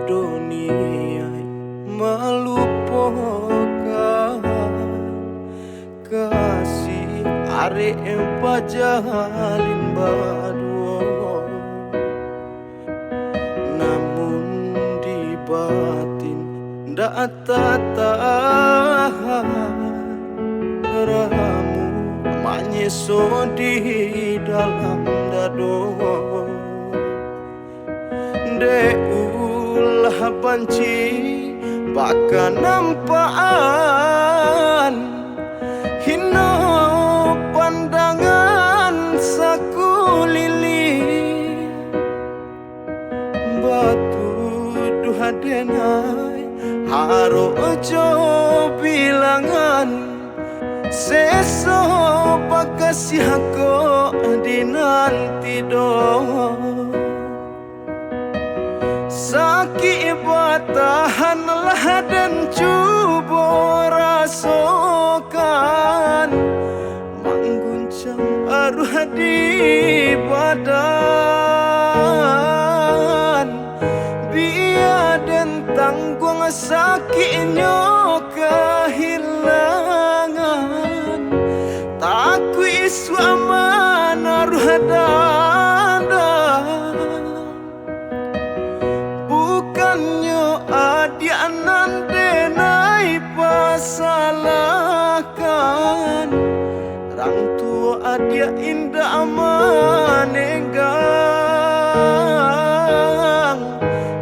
dunia melupakan kasih arek pajalin badua, namun di batin ndak tahan ramu menyeso di dalam dado. Deulah panci baka nampaan hina pandangan sakulili batu duha denai haro ojo bilangan seso pakasih ko dinanti doh. Sakit tahanlah dan cuba rasakan mengguncang arwah di badan. Biar dan tanggung sakitnya kehilangan, takut isu aman arwah dia nande nai pasalahkan orang tua dia indah manegang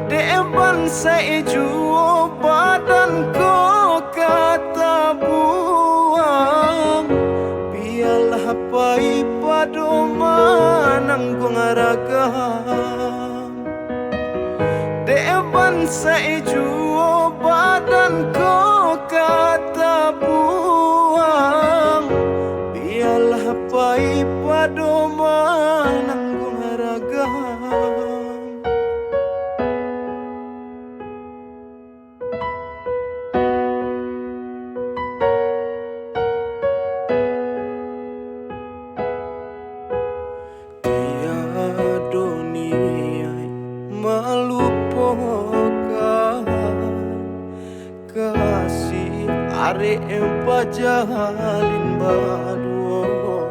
deban saya juo badan ko kata buang biarlah pai pado mananggung ragam deban saya juo badan ko kata buang biarlah pai pado mananggung ragam. Tiada dunia melupakan kasih arek pajalin badua,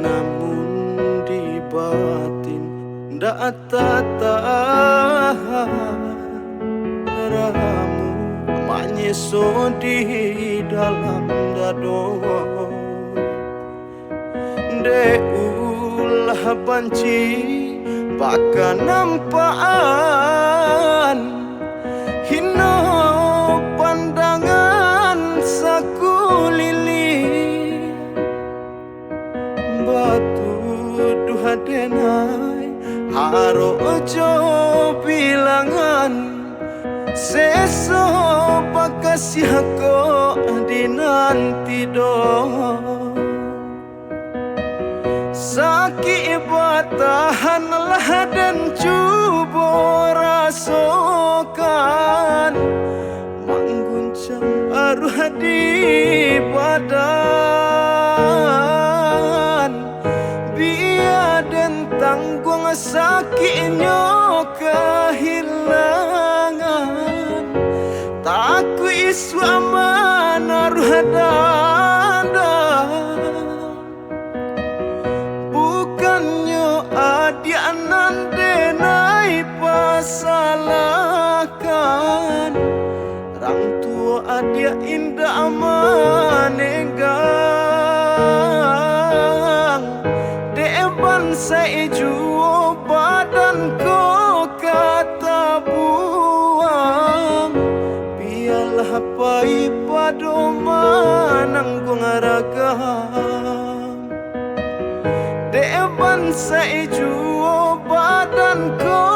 namun di batin ndak tahan ramu menyeso di dalam dado. Deulah panci baka nampaan hina pandangan sakulili batu duha denai haro ojo bilangan seso pakasih ko dinanti doh. Sakit tahanlah dan cuba rasakan mengguncang arwah di badan. Biar dan tanggung sakitnya kehilangan, takut isu aman arwah dia nande nai pasalahkan orang tua dia indah manegang deban saya juo badan ko kata buang biarlah pai pado mananggung ragam deban saya juo badan ko